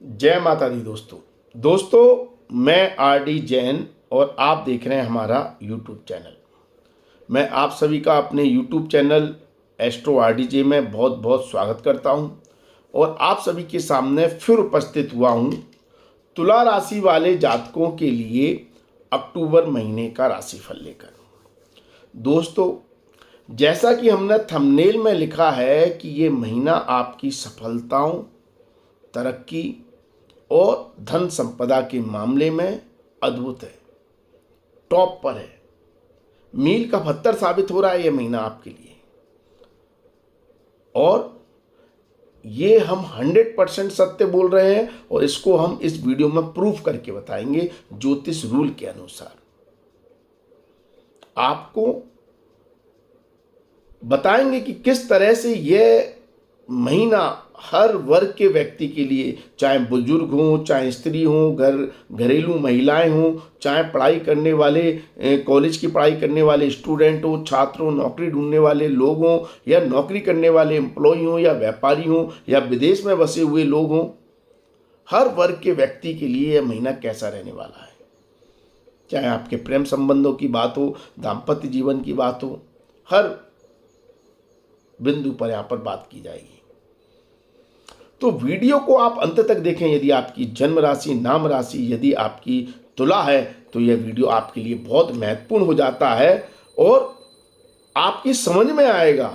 जय माता दी दोस्तों मैं आर डी जैन और आप देख रहे हैं हमारा यूट्यूब चैनल। मैं आप सभी का अपने YouTube channel astro R D J में बहुत बहुत स्वागत करता हूं और आप सभी के सामने फिर उपस्थित हुआ हूं तुला राशि वाले जातकों के लिए अक्टूबर महीने का राशिफल लेकर। दोस्तों, जैसा कि हमने थंबनेल में लिखा है कि ये महीना आपकी सफलताओं, तरक्की और धन संपदा के मामले में अद्भुत है, टॉप पर है, मील का पत्थर साबित हो रहा है ये महीना आपके लिए। और ये हम 100% सत्य बोल रहे हैं और इसको हम इस वीडियो में प्रूफ करके बताएंगे ज्योतिष रूल के अनुसार। आपको बताएंगे कि किस तरह से यह महीना हर वर्ग के व्यक्ति के लिए, चाहे बुजुर्ग हों, चाहे स्त्री हों, घरेलू महिलाएं हों, चाहे पढ़ाई करने वाले, कॉलेज की पढ़ाई करने वाले स्टूडेंट हो, छात्र हो, नौकरी ढूंढने वाले लोग हों, या नौकरी करने वाले एम्प्लॉय हों, या व्यापारी हों, या विदेश में बसे हुए लोग हों, हर वर्ग के व्यक्ति के लिए यह महीना कैसा रहने वाला है। चाहे आपके प्रेम संबंधों की बात हो, दाम्पत्य जीवन की बात हो, हर बिंदु पर यहाँ पर बात की जाएगी। तो वीडियो को आप अंत तक देखें। यदि आपकी जन्म राशि, नाम राशि यदि आपकी तुला है तो यह वीडियो आपके लिए बहुत महत्वपूर्ण हो जाता है और आपकी समझ में आएगा,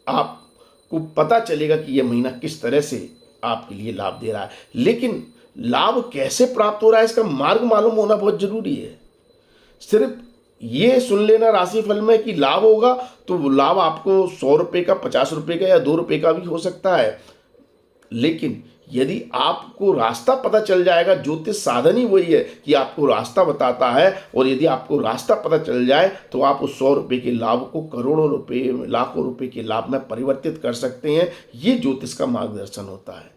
आपको पता चलेगा कि यह महीना किस तरह से आपके लिए लाभ दे रहा है। लेकिन लाभ कैसे प्राप्त हो रहा है, इसका मार्ग मालूम होना बहुत जरूरी है। सिर्फ ये सुन लेना राशिफल में कि लाभ होगा तो वो लाभ आपको 100 रुपये का, 50 रुपये का या 2 रुपये का भी हो सकता है। लेकिन यदि आपको रास्ता पता चल जाएगा, ज्योतिष साधन ही वही है कि आपको रास्ता बताता है, और यदि आपको रास्ता पता चल जाए तो आप उस 100 रुपये के लाभ को करोड़ों रुपए, लाखों रुपए के लाभ में परिवर्तित कर सकते हैं। ये ज्योतिष का मार्गदर्शन होता है।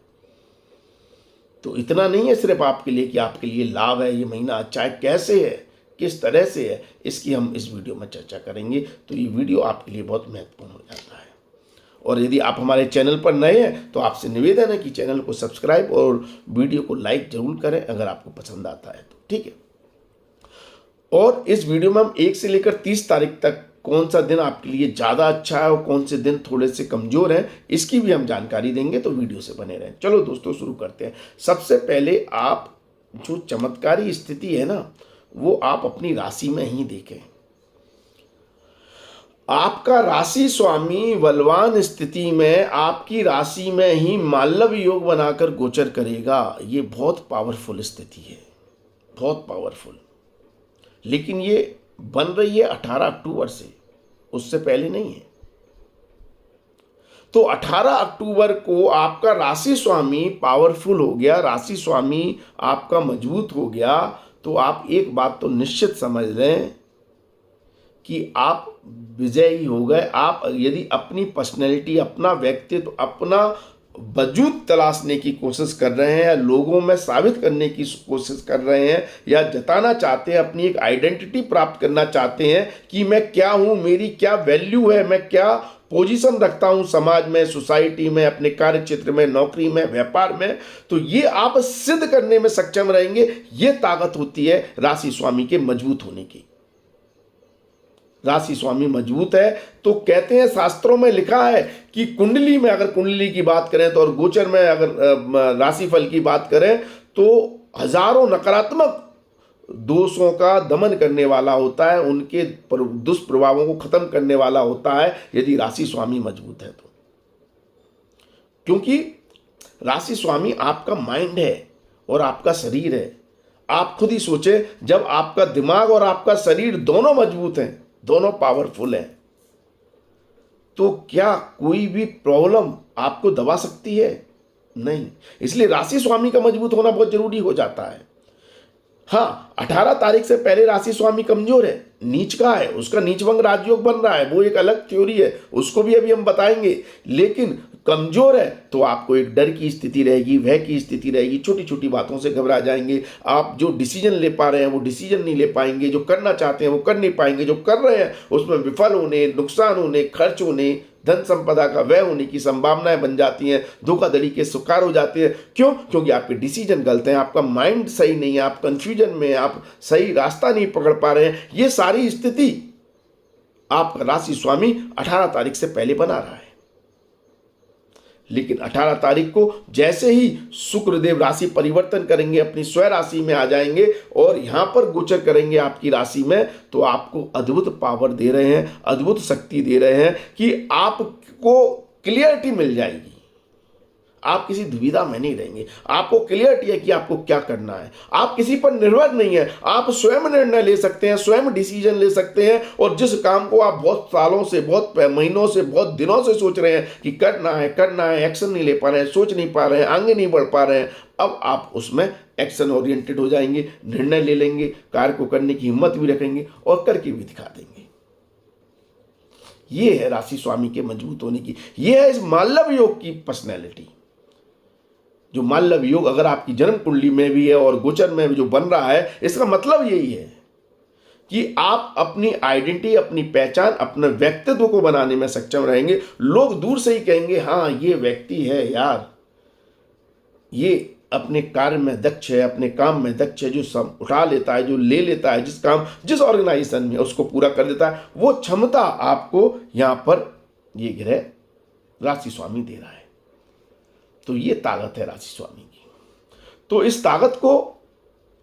तो इतना नहीं है सिर्फ आपके लिए कि आपके लिए लाभ है, ये महीना अच्छा है, कैसे है, किस तरह से है, इसकी हम इस वीडियो में चर्चा करेंगे। तो ये वीडियो आपके लिए बहुत महत्वपूर्ण हो जाता है। और यदि आप हमारे चैनल पर नए हैं तो आपसे निवेदन है कि चैनल को सब्सक्राइब और वीडियो को लाइक जरूर करें अगर आपको पसंद आता है तो, ठीक है। और इस वीडियो में हम 1 से लेकर 30 तारीख तक कौन सा दिन आपके लिए ज़्यादा अच्छा है और कौन से दिन थोड़े से कमज़ोर हैं, इसकी भी हम जानकारी देंगे। तो वीडियो से बने रहें। चलो दोस्तों, शुरू करते हैं। सबसे पहले आप जो चमत्कारी स्थिति है ना, वो आप अपनी राशि में ही देखें। आपका राशि स्वामी बलवान स्थिति में आपकी राशि में ही माल्लव योग बनाकर गोचर करेगा। ये बहुत पावरफुल स्थिति है, बहुत पावरफुल। लेकिन ये बन रही है 18 अक्टूबर से, उससे पहले नहीं है। तो 18 अक्टूबर को आपका राशि स्वामी पावरफुल हो गया, राशि स्वामी आपका मजबूत हो गया। तो आप एक बात तो निश्चित समझ लें कि आप विजयी हो गए। आप यदि अपनी पर्सनैलिटी, अपना व्यक्तित्व, अपना वजूद तलाशने की कोशिश कर रहे हैं, या लोगों में साबित करने की कोशिश कर रहे हैं, या जताना चाहते हैं, अपनी एक आइडेंटिटी प्राप्त करना चाहते हैं कि मैं क्या हूं, मेरी क्या वैल्यू है, मैं क्या पोजीशन रखता हूं समाज में, सोसाइटी में, अपने कार्य क्षेत्र में, नौकरी में, व्यापार में, तो ये आप सिद्ध करने में सक्षम रहेंगे। ये ताकत होती है राशि स्वामी के मजबूत होने की। राशि स्वामी मजबूत है तो कहते हैं, शास्त्रों में लिखा है कि कुंडली में, अगर कुंडली की बात करें तो, और गोचर में अगर राशिफल की बात करें तो हजारों नकारात्मक दोषों का दमन करने वाला होता है, उनके दुष्प्रभावों को खत्म करने वाला होता है यदि राशि स्वामी मजबूत है तो। क्योंकि राशि स्वामी आपका माइंड है और आपका शरीर है। आप खुद ही सोचे, जब आपका दिमाग और आपका शरीर दोनों मजबूत हैं, दोनों पावरफुल हैं, तो क्या कोई भी प्रॉब्लम आपको दबा सकती है? नहीं। इसलिए राशि स्वामी का मजबूत होना बहुत जरूरी हो जाता है। हाँ, 18 तारीख से पहले राशि स्वामी कमजोर है, नीच का है, उसका नीचभंग राजयोग बन रहा है, वो एक अलग थ्योरी है, उसको भी अभी हम बताएंगे। लेकिन कमजोर है तो आपको एक डर की स्थिति रहेगी, भय की स्थिति रहेगी, छोटी छोटी बातों से घबरा जाएंगे। आप जो डिसीजन ले पा रहे हैं वो डिसीजन नहीं ले पाएंगे, जो करना चाहते हैं वो कर नहीं पाएंगे, जो कर रहे हैं उसमें विफल होने, नुकसान होने, खर्च होने, धन संपदा का व्यय होने की संभावनाएं बन जाती हैं, धोखाधड़ी के शिकार हो जाते हैं। क्यों? क्योंकि आपके डिसीजन गलत हैं, आपका माइंड सही नहीं है, आप कंफ्यूजन में, आप सही रास्ता नहीं पकड़ पा रहे हैं। ये सारी स्थिति आपका राशि स्वामी 18 तारीख से पहले बना रहा है। लेकिन 18 तारीख को जैसे ही शुक्रदेव राशि परिवर्तन करेंगे, अपनी स्वयं राशि में आ जाएंगे और यहां पर गोचर करेंगे आपकी राशि में, तो आपको अद्भुत पावर दे रहे हैं, अद्भुत शक्ति दे रहे हैं कि आपको क्लियरिटी मिल जाएगी। आप किसी दुविधा में नहीं रहेंगे, आपको क्लियरिटी है कि आपको क्या करना है। आप किसी पर निर्भर नहीं है, आप स्वयं निर्णय ले सकते हैं, स्वयं डिसीजन ले सकते हैं। और जिस काम को आप बहुत सालों से, बहुत महीनों से, बहुत दिनों से सोच रहे हैं कि करना है, एक्शन नहीं ले पा रहे हैं, सोच नहीं पा रहे हैं, आगे नहीं बढ़ पा रहे हैं, अब आप उसमें एक्शन ओरिएंटेड हो जाएंगे, निर्णय ले लेंगे, कार्य को करने की हिम्मत भी रखेंगे और करके भी दिखा देंगे। ये है राशि स्वामी के मजबूत होने की, ये है इस मालव योग की पर्सनैलिटी। जो मालव योग अगर आपकी जन्म कुंडली में भी है और गोचर में भी जो बन रहा है, इसका मतलब यही है कि आप अपनी आइडेंटिटी, अपनी पहचान, अपने व्यक्तित्व को बनाने में सक्षम रहेंगे। लोग दूर से ही कहेंगे हाँ ये व्यक्ति है यार, ये अपने कार्य में दक्ष है, अपने काम में दक्ष है, जो सब उठा लेता है, जो ले लेता है, जिस काम जिस ऑर्गेनाइजेशन में उसको पूरा कर देता है, वो क्षमता आपको यहां पर ये ग्रह राशि स्वामी दे रहा है। तो ये ताकत है राशि स्वामी की। तो इस ताकत को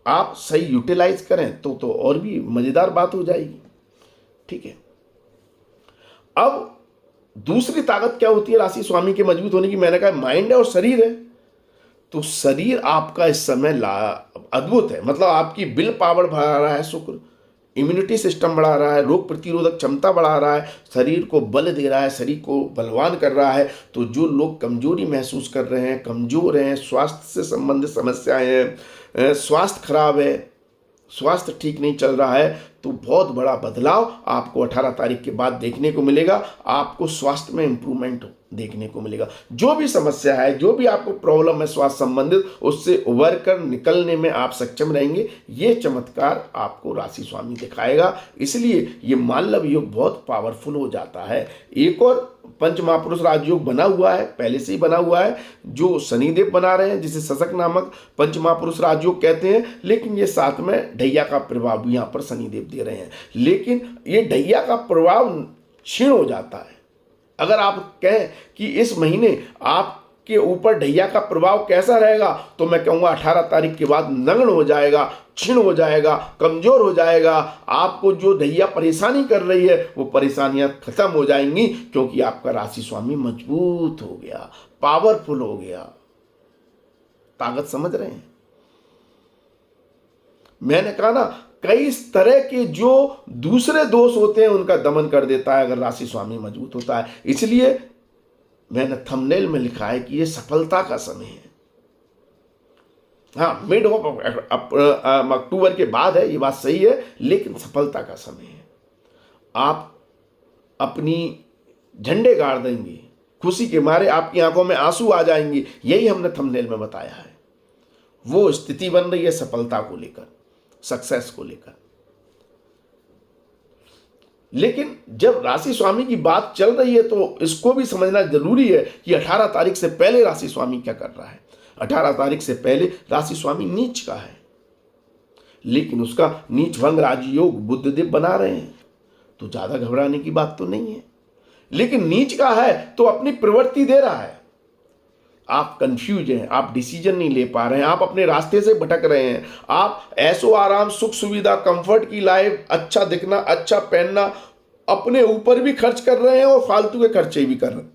आप सही यूटिलाइज करें तो और भी मजेदार बात हो जाएगी। ठीक है, अब दूसरी ताकत क्या होती है राशि स्वामी के मजबूत होने की? मैंने कहा माइंड है और शरीर है। तो शरीर आपका इस समय अद्भुत है, मतलब आपकी विल पावर बढ़ा रहा है शुक्र, इम्यूनिटी सिस्टम बढ़ा रहा है, रोग प्रतिरोधक क्षमता बढ़ा रहा है, शरीर को बल दे रहा है, शरीर को बलवान कर रहा है। तो जो लोग कमजोरी महसूस कर रहे हैं, कमजोर हैं, स्वास्थ्य से संबंधित समस्याएं हैं, स्वास्थ्य खराब है, स्वास्थ्य ठीक नहीं चल रहा है, तो बहुत बड़ा बदलाव आपको 18 तारीख के बाद देखने को मिलेगा। आपको स्वास्थ्य में इंप्रूवमेंट देखने को मिलेगा। जो भी समस्या है, जो भी आपको प्रॉब्लम है स्वास्थ्य संबंधित, उससे उबर कर निकलने में आप सक्षम रहेंगे। ये चमत्कार आपको राशि स्वामी दिखाएगा। इसलिए ये मालव योग बहुत पावरफुल हो जाता है। एक और पंच महापुरुष राजयोग बना हुआ है, पहले से ही बना हुआ है, जो शनिदेव बना रहे हैं, जिसे शशक नामक पंच महापुरुष राजयोग कहते हैं। लेकिन ये साथ में ढैया का प्रभाव भी यहाँ पर शनिदेव दे रहे हैं। लेकिन ये ढैया का प्रभाव क्षीण हो जाता है। अगर आप कहें कि इस महीने आपके ऊपर ढैया का प्रभाव कैसा रहेगा, तो मैं कहूँगा 18 तारीख के बाद नग्न हो जाएगा, क्षीण हो जाएगा, कमजोर हो जाएगा। आपको जो ढैया परेशानी कर रही है वो परेशानियां खत्म हो जाएंगी, क्योंकि आपका राशि स्वामी मजबूत हो गया, पावरफुल हो गया। ताकत समझ रहे हैं? मैंने कहा ना, कई तरह के जो दूसरे दोष होते हैं उनका दमन कर देता है अगर राशि स्वामी मजबूत होता है। इसलिए मैंने थंबनेल में लिखा है कि ये सफलता का समय है। हाँ, मिड ऑफ अक्टूबर के बाद है, ये बात सही है, लेकिन सफलता का समय है। आप अपनी झंडे गाड़ देंगे, खुशी के मारे आपकी आंखों में आंसू आ जाएंगे। यही हमने थंबनेल में बताया है। वो स्थिति बन रही है सफलता को लेकर, सक्सेस को लेकर। लेकिन जब राशि स्वामी की बात चल रही है तो इसको भी समझना जरूरी है कि 18 तारीख से पहले राशि स्वामी क्या कर रहा है। 18 तारीख से पहले राशि स्वामी नीच का है, लेकिन उसका नीच भंग राजयोग बुधदेव बना रहे हैं, तो ज्यादा घबराने की बात तो नहीं है। लेकिन नीच का है तो अपनी प्रवृत्ति दे रहा है। आप कंफ्यूज हैं, आप डिसीजन नहीं ले पा रहे हैं, आप अपने रास्ते से भटक रहे हैं। आप ऐशो आराम, सुख सुविधा, कंफर्ट की लाइफ, अच्छा दिखना, अच्छा पहनना, अपने ऊपर भी खर्च कर रहे हैं और फालतू के खर्चे भी कर रहे हैं,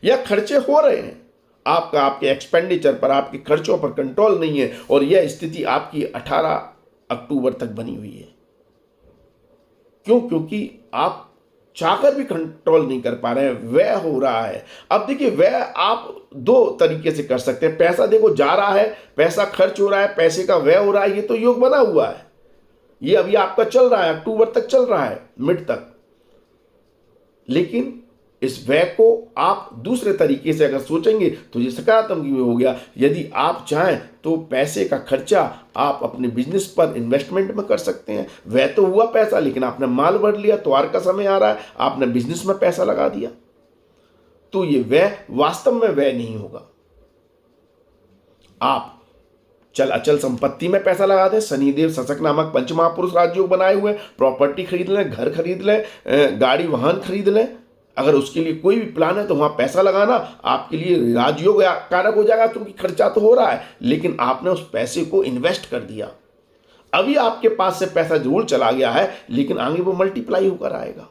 या खर्चे हो रहे हैं। आपके एक्सपेंडिचर पर, आपके खर्चों पर कंट्रोल नहीं है, और यह स्थिति आपकी 18 अक्टूबर तक बनी हुई है। क्यों? क्योंकि आप चाहकर भी कंट्रोल नहीं कर पा रहे हैं, व्यय हो रहा है। अब देखिए, व्यय आप दो तरीके से कर सकते हैं। पैसा देखो जा रहा है, पैसा खर्च हो रहा है, पैसे का व्यय हो रहा है, ये तो योग बना हुआ है। ये अभी आपका चल रहा है, अक्टूबर तक चल रहा है, मिड तक। लेकिन इस व्यय को आप दूसरे तरीके से अगर सोचेंगे तो ये सकारात्मक व्यय हो गया। यदि आप चाहें तो पैसे का खर्चा आप अपने बिजनेस पर इन्वेस्टमेंट में कर सकते हैं। व्यय तो हुआ पैसा, लेकिन आपने माल भर लिया, त्योहार का समय आ रहा है, आपने बिजनेस में पैसा लगा दिया, तो ये व्यय वास्तव में व्यय नहीं होगा। आप चल अचल संपत्ति में पैसा लगा दें, शनिदेव शशक नामक पंच महापुरुष राजयोग बनाए हुए, प्रॉपर्टी खरीद लें, घर खरीद लें, गाड़ी वाहन खरीद लें। अगर उसके लिए कोई भी प्लान है तो वहां पैसा लगाना आपके लिए राजयोग कारक हो जाएगा, क्योंकि खर्चा तो हो रहा है लेकिन आपने उस पैसे को इन्वेस्ट कर दिया। अभी आपके पास से पैसा जरूर चला गया है लेकिन आगे वो मल्टीप्लाई होकर आएगा।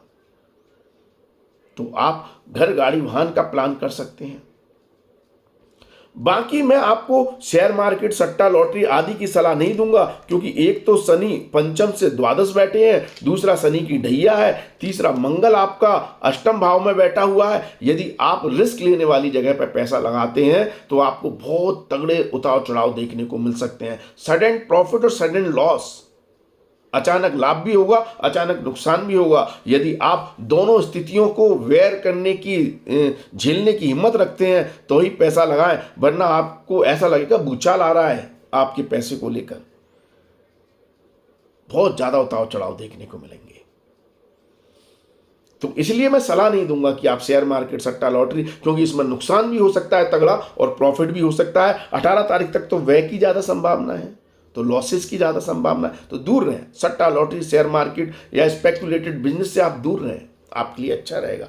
तो आप घर गाड़ी वाहन का प्लान कर सकते हैं। बाकी मैं आपको शेयर मार्केट, सट्टा, लॉटरी आदि की सलाह नहीं दूंगा, क्योंकि एक तो शनि पंचम से द्वादश बैठे हैं, दूसरा शनि की ढैया है, तीसरा मंगल आपका अष्टम भाव में बैठा हुआ है। यदि आप रिस्क लेने वाली जगह पर पैसा लगाते हैं तो आपको बहुत तगड़े उतार चढ़ाव देखने को मिल सकते हैं। सडन प्रॉफिट और सडन लॉस, अचानक लाभ भी होगा, अचानक नुकसान भी होगा। यदि आप दोनों स्थितियों को वेयर करने की, झेलने की हिम्मत रखते हैं तो ही पैसा लगाएं, वरना आपको ऐसा लगेगा भूचाल आ रहा है आपके पैसे को लेकर। बहुत ज्यादा उतार चढ़ाव देखने को मिलेंगे। तो इसलिए मैं सलाह नहीं दूंगा कि आप शेयर मार्केट, सट्टा, लॉटरी, क्योंकि इसमें नुकसान भी हो सकता है तगड़ा और प्रॉफिट भी हो सकता है। 18 तारीख तक तो व्यय की ज्यादा संभावना है, तो लॉसेस की ज़्यादा संभावना है। तो दूर रहें, सट्टा, लॉटरी, शेयर मार्केट या स्पेकुलेटेड बिजनेस से आप दूर रहें, आपके लिए अच्छा रहेगा।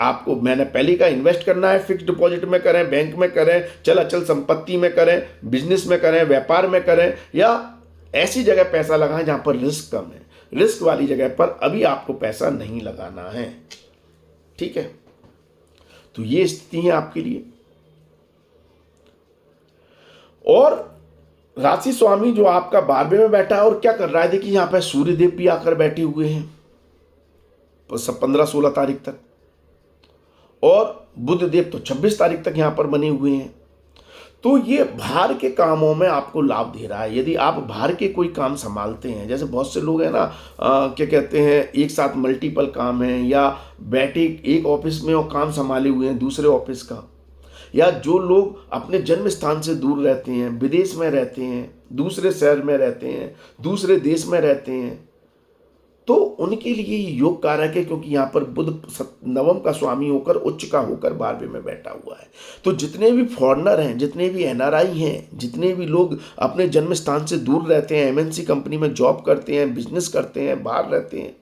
आपको मैंने पहले का इन्वेस्ट करना है, फिक्स डिपॉजिट में करें, बैंक में करें, चल अचल संपत्ति में करें, बिजनेस में करें, व्यापार में करें, या ऐसी जगह पैसा लगाएं जहां पर रिस्क कम है। रिस्क वाली जगह पर अभी आपको पैसा नहीं लगाना है, ठीक है। तो ये स्थिति है आपके लिए। और राशि स्वामी जो आपका 12वें में बैठा है और क्या कर रहा है, देखिए यहां पर सूर्यदेव भी आकर बैठे हुए हैं 15-16 तारीख तक, और बुध देव तो 26 तारीख तक यहां पर बने हुए हैं। तो ये बाहर के कामों में आपको लाभ दे रहा है। यदि आप बाहर के कोई काम संभालते हैं, जैसे बहुत से लोग हैं ना, क्या कहते हैं, एक साथ मल्टीपल काम है, या बैठे एक ऑफिस में और काम संभाले हुए हैं दूसरे ऑफिस का, या जो लोग अपने जन्म स्थान से दूर रहते हैं, विदेश में रहते हैं, दूसरे शहर में रहते हैं, दूसरे देश में रहते हैं, तो उनके लिए ये योग कारक है, क्योंकि यहाँ पर बुध नवम का स्वामी होकर, उच्च का होकर 12वें में बैठा हुआ है। तो जितने भी फॉरेनर हैं, जितने भी एनआरआई हैं, जितने भी लोग अपने जन्म स्थान से दूर रहते हैं, एमएनसी कंपनी में जॉब करते हैं, बिजनेस करते हैं, बाहर रहते हैं,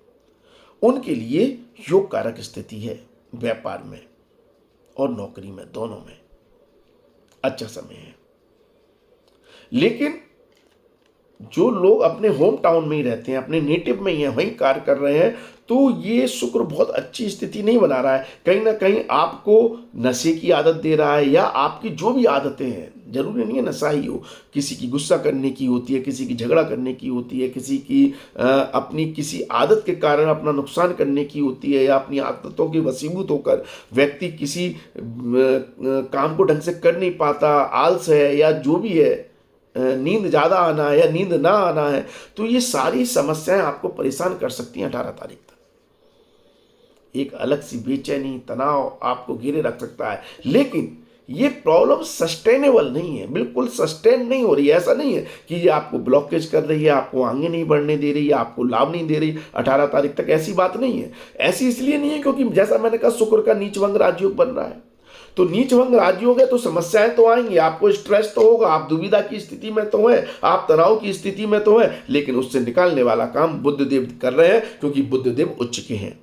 उनके लिए योग कारक स्थिति है। व्यापार में और नौकरी में, दोनों में अच्छा समय है। लेकिन जो लोग अपने होम टाउन में ही रहते हैं, अपने नेटिव में ही हैं, वहीं कार्य कर रहे हैं, तो ये शुक्र बहुत अच्छी स्थिति नहीं बना रहा है। कहीं ना कहीं आपको नशे की आदत दे रहा है, या आपकी जो भी आदतें हैं, जरूरी नहीं है नशा ही हो, किसी की गुस्सा करने की होती है, किसी की झगड़ा करने की होती है, किसी की अपनी किसी आदत के कारण अपना नुकसान करने की होती है, या अपनी आदतों के वशीभूत होकर व्यक्ति किसी काम को ढंग से कर नहीं पाता, आलस है, या जो भी है, नींद ज़्यादा आना है या नींद ना आना है, तो ये सारी समस्याएं आपको परेशान कर सकती हैं 18 तारीख तक। एक अलग सी बेचैनी, तनाव आपको घेरे रख सकता है, लेकिन ये प्रॉब्लम सस्टेनेबल नहीं है, बिल्कुल सस्टेन नहीं हो रही है। ऐसा नहीं है कि ये आपको ब्लॉकेज कर रही है, आपको आगे नहीं बढ़ने दे रही है, आपको लाभ नहीं दे रही 18 तारीख तक, ऐसी बात नहीं है। ऐसी इसलिए नहीं है क्योंकि जैसा मैंने कहा, शुक्र का नीचभंग राजयोग बन रहा है। तो नीचभंग राजयोग है तो समस्याएं तो आएंगी, आपको स्ट्रेस तो होगा, आप दुविधा की स्थिति में तो हैं, आप तनाव की स्थिति में तो हैं, लेकिन उससे निकालने वाला काम बुध देव कर रहे हैं, क्योंकि बुध देव उच्च के हैं।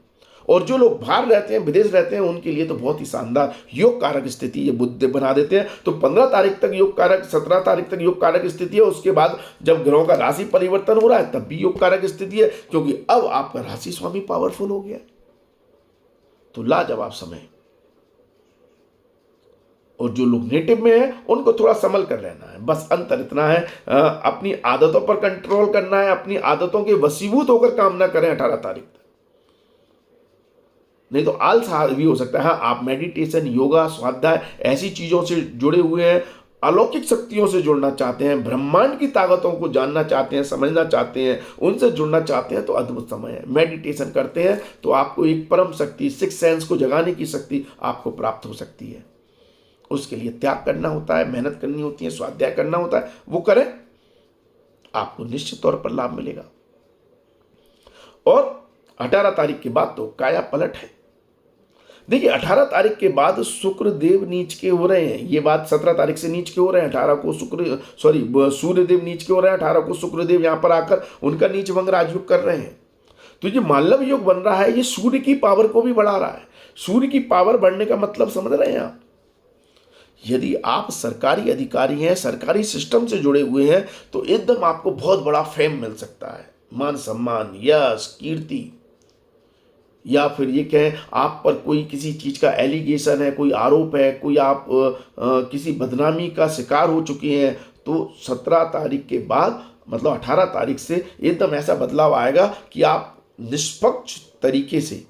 और जो लोग बाहर रहते हैं, विदेश रहते हैं, उनके लिए तो बहुत ही शानदार योग कारक स्थिति ये बुध देव बना देते हैं। तो 15 तारीख तक योग कारक, 17 तारीख तक योग कारक स्थिति है। उसके बाद जब ग्रहों का राशि परिवर्तन हो रहा है तब भी योग कारक स्थिति है, क्योंकि अब आपका राशि स्वामी पावरफुल हो गया। तो लाजवाब समय। और जो लोग नेटिव में हैं उनको थोड़ा संभल कर रहना है, बस अंतर इतना है, अपनी आदतों पर कंट्रोल करना है, अपनी आदतों के वशीभूत होकर काम ना करें 18 तारीख तक, नहीं तो आलस भी हो सकता है। हाँ, आप मेडिटेशन, योगा, स्वाध्याय ऐसी चीजों से जुड़े हुए हैं, अलौकिक शक्तियों से जुड़ना चाहते हैं, ब्रह्मांड की ताकतों को जानना चाहते हैं, समझना चाहते हैं, उनसे जुड़ना चाहते हैं, तो अद्भुत समय है। मेडिटेशन करते हैं तो आपको एक परम शक्ति, सिक्स सेंस को जगाने की शक्ति आपको प्राप्त हो सकती है। उसके लिए त्याग करना होता है, मेहनत करनी होती है, स्वाध्याय करना होता है, वो करें, आपको निश्चित तौर पर लाभ मिलेगा। और 18 तारीख के बाद तो काया पलट है। देखिए 18 तारीख के बाद शुक्र देव नीच के हो रहे हैं, ये बात 17 तारीख से नीच के हो रहे हैं, 18 को सूर्य देव नीच के हो रहे हैं, 18 को शुक्र देव यहां पर आकर उनका नीच भंग राजयोग कर रहे हैं। तो ये मालव योग बन रहा है, ये सूर्य की पावर को भी बढ़ा रहा है। सूर्य की पावर बढ़ने का मतलब समझ रहे हैं आप? यदि आप सरकारी अधिकारी हैं, सरकारी सिस्टम से जुड़े हुए हैं, तो एकदम आपको बहुत बड़ा फेम मिल सकता है, मान सम्मान, यश, कीर्ति। या फिर ये कहें आप पर कोई किसी चीज का एलिगेशन है, कोई आरोप है, कोई आप किसी बदनामी का शिकार हो चुके हैं, तो 17 तारीख के बाद मतलब 18 तारीख से एकदम ऐसा बदलाव आएगा कि आप निष्पक्ष तरीके से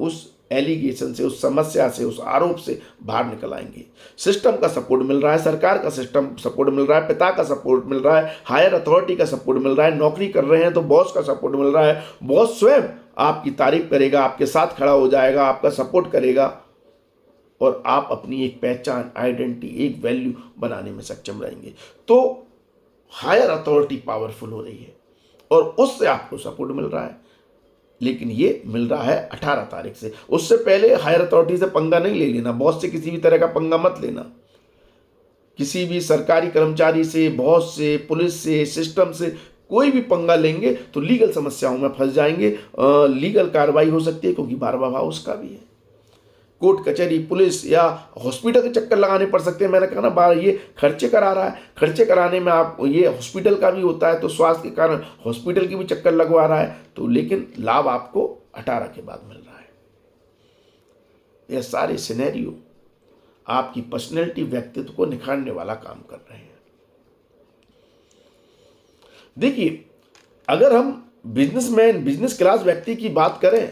उस एलिगेशन से, उस समस्या से, उस आरोप से बाहर निकल आएंगे। सिस्टम का सपोर्ट मिल रहा है, सरकार का सिस्टम सपोर्ट मिल रहा है, पिता का सपोर्ट मिल रहा है, हायर अथॉरिटी का सपोर्ट मिल रहा है, नौकरी कर रहे हैं तो बॉस का सपोर्ट मिल रहा है, बॉस स्वयं आपकी तारीफ करेगा, आपके साथ खड़ा हो जाएगा, आपका सपोर्ट करेगा, और आप अपनी एक पहचान, आइडेंटिटी, एक वैल्यू बनाने में सक्षम रहेंगे। तो हायर अथॉरिटी पावरफुल हो रही है और उससे आपको सपोर्ट मिल रहा है, लेकिन ये मिल रहा है 18 तारीख से। उससे पहले हायर अथॉरिटी से पंगा नहीं ले लेना, बॉस से किसी भी तरह का पंगा मत लेना, किसी भी सरकारी कर्मचारी से, बॉस से, पुलिस से, सिस्टम से कोई भी पंगा लेंगे तो लीगल समस्याओं में फंस जाएंगे, लीगल कार्रवाई हो सकती है, क्योंकि 12वां भाव उसका भी है। कोर्ट कचहरी, पुलिस या हॉस्पिटल के चक्कर लगाने पड़ सकते हैं। मैंने कहा ना, बार ये खर्चे करा रहा है, खर्चे कराने में आप ये हॉस्पिटल का भी होता है, तो स्वास्थ्य के कारण हॉस्पिटल की भी चक्कर लगवा रहा है, तो लेकिन लाभ आपको 18 के बाद मिल रहा है। यह सारे सिनेरियो आपकी पर्सनैलिटी, व्यक्तित्व को निखारने वाला काम कर रहे हैं। देखिए अगर हम बिजनेसमैन, बिजनेस क्लास व्यक्ति की बात करें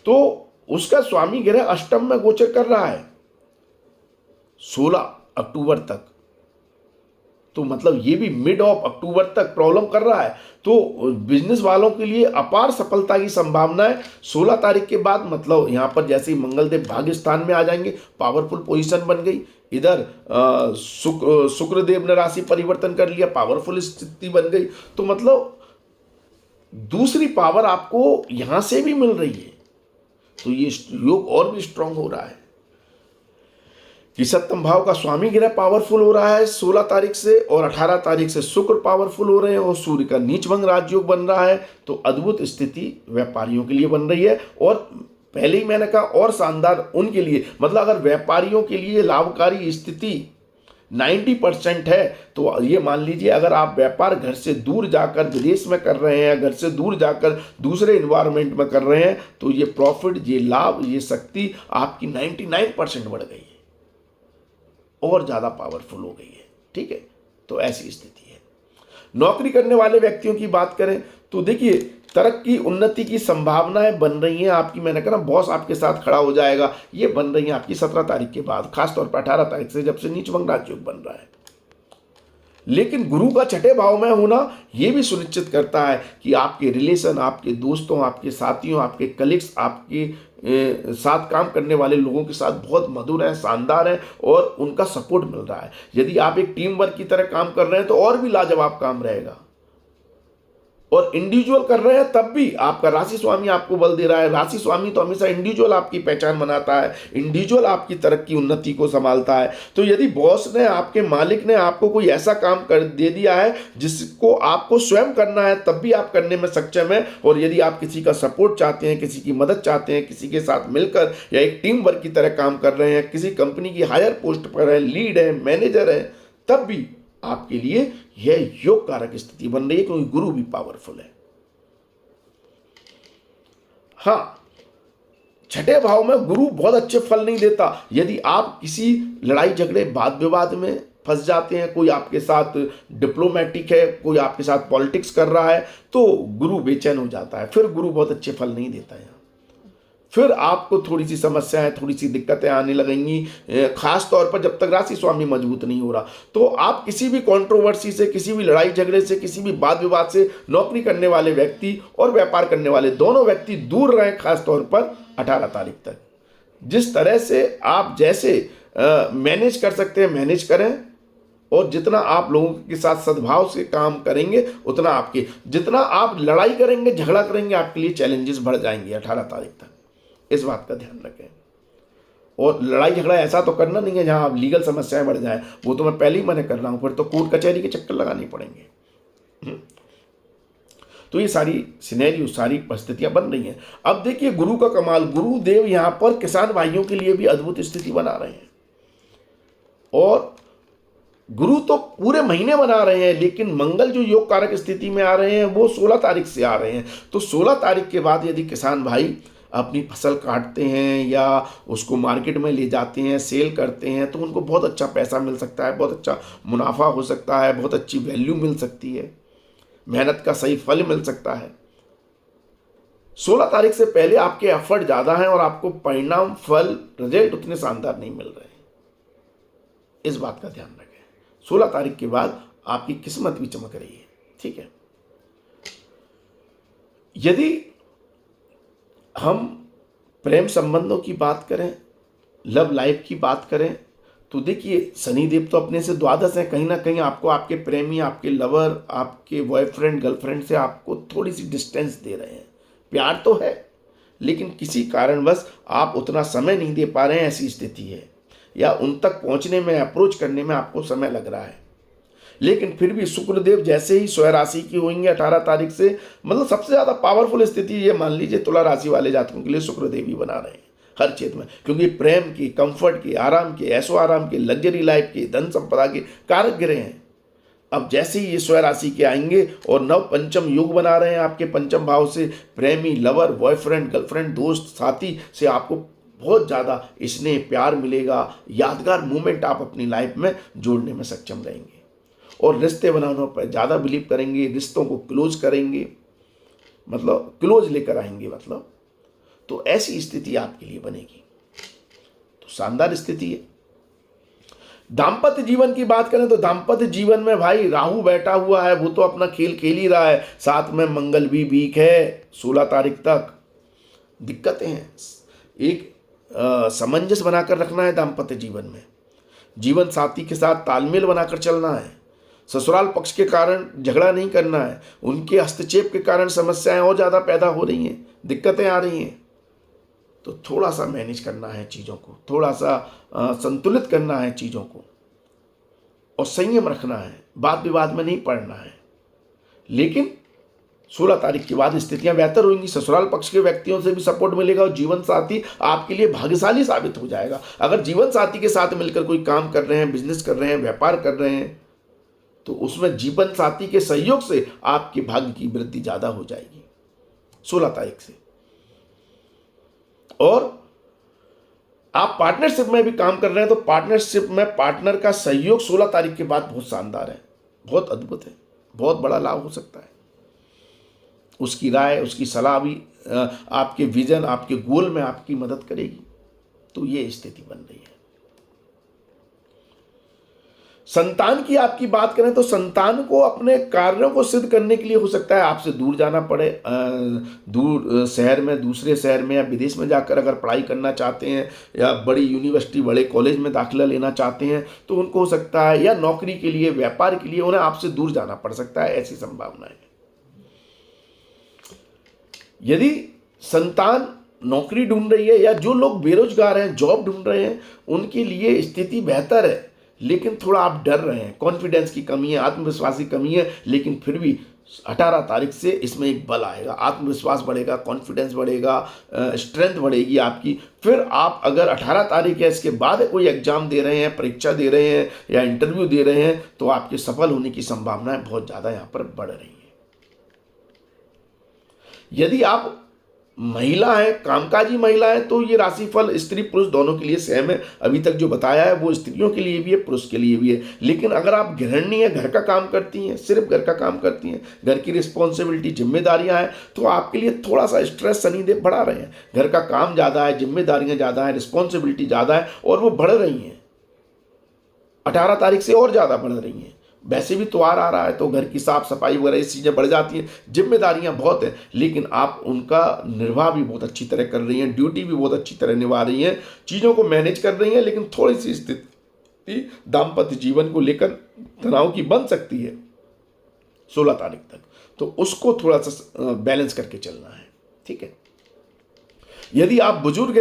तो उसका स्वामी ग्रह अष्टम में गोचर कर रहा है 16 अक्टूबर तक, तो मतलब ये भी मिड ऑफ अक्टूबर तक प्रॉब्लम कर रहा है। तो बिजनेस वालों के लिए अपार सफलता की संभावना है 16 तारीख के बाद। मतलब यहां पर जैसे ही मंगलदेव भाग्य स्थान में आ जाएंगे, पावरफुल पोजीशन बन गई। इधर शुक्रदेव ने राशि परिवर्तन कर लिया, पावरफुल स्थिति बन गई। तो मतलब दूसरी पावर आपको यहां से भी मिल रही है, तो ये योग और भी स्ट्रांग हो रहा है कि सप्तम भाव का स्वामी ग्रह पावरफुल हो रहा है 16 तारीख से, और 18 तारीख से शुक्र पावरफुल हो रहे हैं, और सूर्य का नीच भंग राजयोग बन रहा है। तो अद्भुत स्थिति व्यापारियों के लिए बन रही है। और पहले ही मैंने कहा, और शानदार उनके लिए, मतलब अगर व्यापारियों के लिए लाभकारी स्थिति 90% है, तो ये मान लीजिए अगर आप व्यापार घर से दूर जाकर विदेश में कर रहे हैं, घर से दूर जाकर दूसरे इन्वायरमेंट में कर रहे हैं, तो ये प्रॉफिट, ये लाभ, ये शक्ति आपकी 99% बढ़ गई है और ज़्यादा पावरफुल हो गई है। ठीक है, तो ऐसी स्थिति है। नौकरी करने वाले व्यक्तियों की बात करें तो देखिए तरक्की, उन्नति की संभावनाएं बन रही हैं आपकी। मैंने कहा ना, बॉस आपके साथ खड़ा हो जाएगा, ये बन रही है आपकी 17 तारीख के बाद, खासतौर पर 18 तारीख से जब से नीच भंग राजयोग बन रहा है। लेकिन गुरु का छठे भाव में होना यह भी सुनिश्चित करता है कि आपके रिलेशन, आपके दोस्तों, आपके साथियों, आपके कलीग्स, आपके साथ काम करने वाले लोगों के साथ बहुत मधुर हैं, शानदार हैं, और उनका सपोर्ट मिल रहा है। यदि आप एक टीम वर्क की तरह काम कर रहे हैं तो और भी लाजवाब काम रहेगा, और इंडिविजुअल कर रहे हैं तब भी आपका राशि स्वामी आपको बल दे रहा है। राशि स्वामी तो हमेशा इंडिविजुअल आपकी पहचान बनाता है, इंडिविजुअल आपकी तरक्की, उन्नति को संभालता है। तो यदि बॉस ने, आपके मालिक ने आपको कोई ऐसा काम कर दे दिया है जिसको आपको स्वयं करना है, तब भी आप करने में सक्षम है। और यदि आप किसी का सपोर्ट चाहते हैं, किसी की मदद चाहते हैं, किसी के साथ मिलकर या एक टीम वर्क की तरह काम कर रहे हैं, किसी कंपनी की हायर पोस्ट पर है, लीड है, मैनेजर है, तब भी आपके लिए यह योग कारक स्थिति बन रही है, क्योंकि गुरु भी पावरफुल है। हां, छठे भाव में गुरु बहुत अच्छे फल नहीं देता। यदि आप किसी लड़ाई झगड़े, वाद विवाद में फंस जाते हैं, कोई आपके साथ डिप्लोमेटिक है, कोई आपके साथ पॉलिटिक्स कर रहा है, तो गुरु बेचैन हो जाता है, फिर गुरु बहुत अच्छे फल नहीं देता है। फिर आपको थोड़ी सी समस्याएं, थोड़ी सी दिक्कतें आने लगेंगी, खास तौर पर जब तक राशि स्वामी मजबूत नहीं हो रहा। तो आप किसी भी कंट्रोवर्सी से, किसी भी लड़ाई झगड़े से, किसी भी वाद विवाद से नौकरी करने वाले व्यक्ति और व्यापार करने वाले दोनों व्यक्ति दूर रहें, खास तौर पर 18 तारीख तक। जिस तरह से आप जैसे मैनेज कर सकते हैं मैनेज करें, और जितना आप लोगों के साथ सद्भाव से काम करेंगे उतना आपके, जितना आप लड़ाई करेंगे, झगड़ा करेंगे, आपके लिए चैलेंजेस बढ़ जाएंगे 18 तारीख तक। इस बात का ध्यान रखें। और लड़ाई झगड़ा ऐसा तो करना नहीं है जहां आप लीगल समस्याएं बढ़ जाए, वो तो मैं पहले ही मना कर रहा हूं, फिर तो कोर्ट कचहरी के चक्कर लगाने पड़ेंगे। तो ये सारी सिनेरियो, सारी परिस्थितियां बन रही हैं। अब देखिए गुरु का कमाल, गुरुदेव यहां पर किसान भाइयों के लिए भी अद्भुत स्थिति बना रहे हैं। और गुरु तो पूरे महीने बना रहे हैं, लेकिन मंगल जो योग कारक स्थिति में आ रहे हैं वो 16 तारीख से आ रहे हैं। तो 16 तारीख के बाद यदि किसान भाई अपनी फसल काटते हैं या उसको मार्केट में ले जाते हैं, सेल करते हैं, तो उनको बहुत अच्छा पैसा मिल सकता है, बहुत अच्छा मुनाफा हो सकता है, बहुत अच्छी वैल्यू मिल सकती है, मेहनत का सही फल मिल सकता है। 16 तारीख से पहले आपके एफर्ट ज़्यादा हैं और आपको परिणाम, फल, रिजल्ट उतने शानदार नहीं मिल रहे हैं। इस बात का ध्यान रखें। 16 तारीख के बाद आपकी किस्मत भी चमक रही है। ठीक है। यदि हम प्रेम संबंधों की बात करें, लव लाइफ की बात करें, तो देखिए शनिदेव तो अपने से द्वादश हैं। कहीं ना कहीं आपको आपके प्रेमी, आपके लवर, आपके बॉयफ्रेंड, गर्लफ्रेंड से आपको थोड़ी सी डिस्टेंस दे रहे हैं। प्यार तो है, लेकिन किसी कारणवश आप उतना समय नहीं दे पा रहे हैं, ऐसी स्थिति है, या उन तक पहुंचने में, अप्रोच करने में आपको समय लग रहा है। लेकिन फिर भी शुक्रदेव जैसे ही स्वयं राशि की होंगे 18 तारीख से, मतलब सबसे ज़्यादा पावरफुल स्थिति ये मान लीजिए तुला राशि वाले जातकों के लिए शुक्रदेव ही बना रहे हैं हर क्षेत्र में, क्योंकि प्रेम की, कंफर्ट के, आराम के, ऐशो आराम के, लग्जरी लाइफ के, धन संपदा के कारक ग्रह हैं। अब जैसे ही ये स्वयं राशि के आएंगे और नव पंचम योग बना रहे हैं आपके पंचम भाव से, प्रेमी, लवर, बॉयफ्रेंड, गर्लफ्रेंड, दोस्त, साथी से आपको बहुत ज़्यादा स्नेह, प्यार मिलेगा, यादगार मोमेंट आप अपनी लाइफ में जोड़ने में सक्षम रहेंगे और रिश्ते बनाने पर ज़्यादा बिलीव करेंगे, रिश्तों को क्लोज करेंगे, मतलब क्लोज लेकर आएंगे, मतलब तो ऐसी स्थिति आपके लिए बनेगी। तो शानदार स्थिति है। दाम्पत्य जीवन की बात करें तो दाम्पत्य जीवन में भाई राहु बैठा हुआ है, वो तो अपना खेल खेल ही रहा है, साथ में मंगल भी वीक है 16 तारीख तक। दिक्कतें हैं, एक सामंजस्य बनाकर रखना है दाम्पत्य जीवन में, जीवन साथी के साथ तालमेल बनाकर चलना है, ससुराल पक्ष के कारण झगड़ा नहीं करना है, उनके हस्तक्षेप के कारण समस्याएं और ज़्यादा पैदा हो रही हैं, दिक्कतें आ रही हैं, तो थोड़ा सा मैनेज करना है चीज़ों को, थोड़ा सा संतुलित करना है चीज़ों को और संयम रखना है, वाद विवाद में नहीं पड़ना है। लेकिन 16 तारीख के बाद स्थितियां बेहतर होंगी, ससुराल पक्ष के व्यक्तियों से भी सपोर्ट मिलेगा और जीवन साथी आपके लिए भाग्यशाली साबित हो जाएगा। अगर जीवन साथी के साथ मिलकर कोई काम कर रहे हैं, बिजनेस कर रहे हैं, व्यापार कर रहे हैं, तो उसमें जीवन साथी के सहयोग से आपके भाग्य की वृद्धि ज़्यादा हो जाएगी 16 तारीख से। और आप पार्टनरशिप में भी काम कर रहे हैं तो पार्टनरशिप में पार्टनर का सहयोग 16 तारीख के बाद बहुत शानदार है, बहुत अद्भुत है, बहुत बड़ा लाभ हो सकता है। उसकी राय, उसकी सलाह भी आपके विजन, आपके गोल में आपकी मदद करेगी। तो ये स्थिति बन रही है। संतान की आपकी बात करें तो संतान को अपने कार्यों को सिद्ध करने के लिए हो सकता है आपसे दूर जाना पड़े, दूर शहर में, दूसरे शहर में या विदेश में जाकर अगर पढ़ाई करना चाहते हैं या बड़ी यूनिवर्सिटी, बड़े कॉलेज में दाखिला लेना चाहते हैं तो उनको हो सकता है, या नौकरी के लिए, व्यापार के लिए उन्हें आपसे दूर जाना पड़ सकता है, ऐसी संभावना है। यदि संतान नौकरी ढूंढ रही है या जो लोग बेरोजगार हैं, जॉब ढूंढ रहे हैं, उनके लिए स्थिति बेहतर है, लेकिन थोड़ा आप डर रहे हैं, कॉन्फिडेंस की कमी है, आत्मविश्वास की कमी है। लेकिन फिर भी 18 तारीख से इसमें एक बल आएगा, आत्मविश्वास बढ़ेगा, कॉन्फिडेंस बढ़ेगा, स्ट्रेंथ बढ़ेगी आपकी। फिर आप अगर 18 तारीख या इसके बाद कोई एग्जाम दे रहे हैं, परीक्षा दे रहे हैं या इंटरव्यू दे रहे हैं, तो आपके सफल होने की संभावनाएं बहुत ज़्यादा यहाँ पर बढ़ रही है। यदि आप महिला है, कामकाजी महिला है, तो ये राशिफल स्त्री पुरुष दोनों के लिए सेम है। अभी तक जो बताया है वो स्त्रियों के लिए भी है, पुरुष के लिए भी है। लेकिन अगर आप गृहिणी है, घर का काम करती हैं, सिर्फ घर का काम करती हैं, घर की रिस्पॉन्सिबिलिटी जिम्मेदारियां हैं, तो आपके लिए थोड़ा सा स्ट्रेस शनिदेव बढ़ा रहे हैं। घर का काम ज़्यादा है, जिम्मेदारियां ज़्यादा है, रिस्पॉन्सिबिलिटी ज़्यादा है और वो बढ़ रही हैं। 18 तारीख से और ज़्यादा बढ़ रही हैं। वैसे भी त्योहार आ रहा है तो घर की साफ सफाई वगैरह ये चीज़ें बढ़ जाती हैं, जिम्मेदारियां बहुत हैं, लेकिन आप उनका निर्वाह भी बहुत अच्छी तरह कर रही हैं, ड्यूटी भी बहुत अच्छी तरह निभा रही हैं, चीज़ों को मैनेज कर रही हैं। लेकिन थोड़ी सी स्थिति दाम्पत्य जीवन को लेकर तनाव की बन सकती है 16 तारीख तक, तो उसको थोड़ा सा बैलेंस करके चलना है। ठीक है। यदि आप बुजुर्ग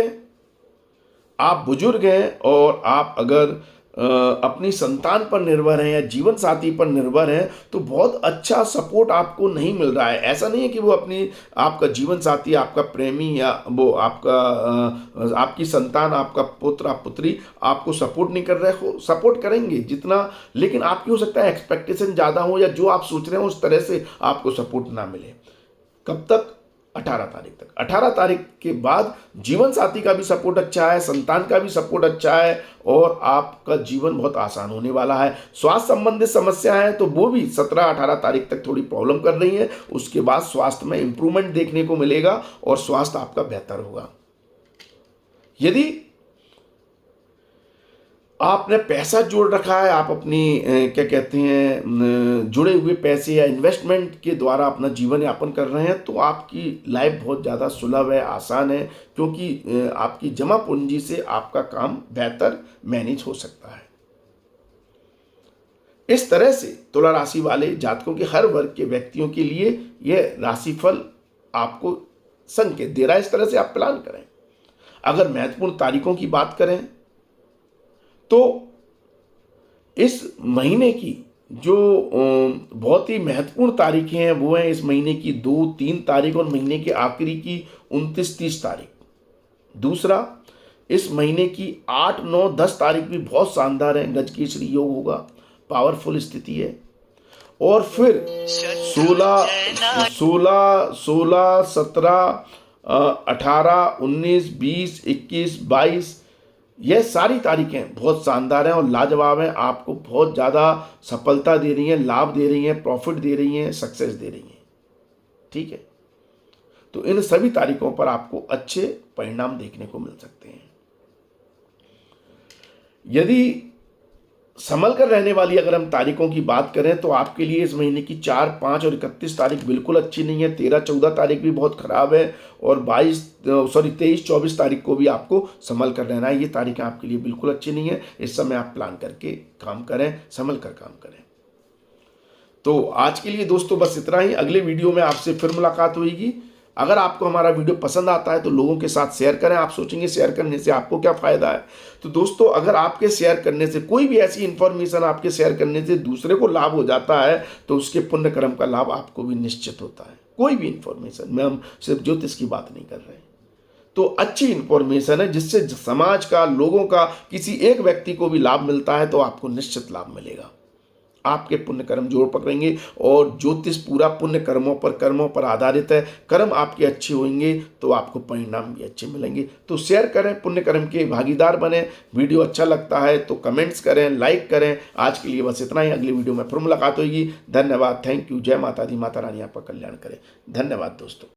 हैं और आप अगर अपनी संतान पर निर्भर हैं या जीवन साथी पर निर्भर हैं, तो बहुत अच्छा सपोर्ट आपको नहीं मिल रहा है। ऐसा नहीं है कि वो आपका जीवन साथी, आपका प्रेमी या वो आपकी संतान, आपका पुत्र आप पुत्री आपको सपोर्ट नहीं कर रहे हो, सपोर्ट करेंगे जितना, लेकिन आपकी हो सकता है एक्सपेक्टेशन ज़्यादा हो या जो आप सोच रहे हो उस तरह से आपको सपोर्ट ना मिले। कब तक? 18 तारीख तक। 18 तारीख के बाद जीवन साथी का भी सपोर्ट अच्छा है, संतान का भी सपोर्ट अच्छा है और आपका जीवन बहुत आसान होने वाला है। स्वास्थ्य संबंधित समस्या है तो वो भी 17-18 तारीख तक थोड़ी प्रॉब्लम कर रही है। उसके बाद स्वास्थ्य में इंप्रूवमेंट देखने को मिलेगा और स्वास्थ्य आपका बेहतर होगा। यदि आपने पैसा जोड़ रखा है, आप अपनी क्या कहते हैं जुड़े हुए पैसे या इन्वेस्टमेंट के द्वारा अपना जीवन यापन कर रहे हैं, तो आपकी लाइफ बहुत ज़्यादा सुलभ है, आसान है, क्योंकि आपकी जमा पूंजी से आपका काम बेहतर मैनेज हो सकता है। इस तरह से तुला राशि वाले जातकों के हर वर्ग के व्यक्तियों के लिए यह राशिफल आपको संकेत दे रहा है। इस तरह से आप प्लान करें। अगर महत्वपूर्ण तारीखों की बात करें तो इस महीने की जो बहुत ही महत्वपूर्ण तारीखें हैं वो हैं इस महीने की 2-3 तारीख और महीने के आखिरी की 29-30 तारीख। दूसरा, इस महीने की 8-9-10 तारीख भी बहुत शानदार है, गजकेसरी योग होगा, पावरफुल स्थिति है। और फिर 16, 17, 18, 19, 20, 21, 22 यह सारी तारीखें बहुत शानदार हैं और लाजवाब हैं। आपको बहुत ज़्यादा सफलता दे रही हैं, लाभ दे रही हैं, प्रॉफिट दे रही हैं, सक्सेस दे रही हैं। ठीक है। तो इन सभी तारीखों पर आपको अच्छे परिणाम देखने को मिल सकते हैं। यदि संभल कर रहने वाली अगर हम तारीखों की बात करें तो आपके लिए इस महीने की 4, 5 और 31 तारीख बिल्कुल अच्छी नहीं है। 13, 14 तारीख भी बहुत खराब है और 23, 24 तारीख को भी आपको संभल कर रहना है। ये तारीखें आपके लिए बिल्कुल अच्छी नहीं है। इस समय आप प्लान करके काम करें, संभल कर काम करें। तो आज के लिए दोस्तों बस इतना ही। अगले वीडियो में आपसे फिर मुलाकात होगी। अगर आपको हमारा वीडियो पसंद आता है तो लोगों के साथ शेयर करें। आप सोचेंगे शेयर करने से आपको क्या फ़ायदा है? तो दोस्तों, अगर आपके शेयर करने से कोई भी ऐसी इन्फॉर्मेशन आपके शेयर करने से दूसरे को लाभ हो जाता है तो उसके पुण्य कर्म का लाभ आपको भी निश्चित होता है। कोई भी इन्फॉर्मेशन में, हम सिर्फ ज्योतिष की बात नहीं कर रहे हैं, तो अच्छी इन्फॉर्मेशन है जिससे समाज का, लोगों का, किसी एक व्यक्ति को भी लाभ मिलता है तो आपको निश्चित लाभ मिलेगा। आपके पुण्य कर्म जोड़ पकड़ेंगे और ज्योतिष पूरा पुण्य कर्मों पर आधारित है। कर्म आपके अच्छे होंगे तो आपको परिणाम भी अच्छे मिलेंगे। तो शेयर करें, पुण्य कर्म के भागीदार बने। वीडियो अच्छा लगता है तो कमेंट्स करें, लाइक करें। आज के लिए बस इतना ही। अगली वीडियो में फिर मुलाकात होगी। धन्यवाद, थैंक यू। जय माता दी, माता रानी आपका कल्याण करे। धन्यवाद दोस्तों।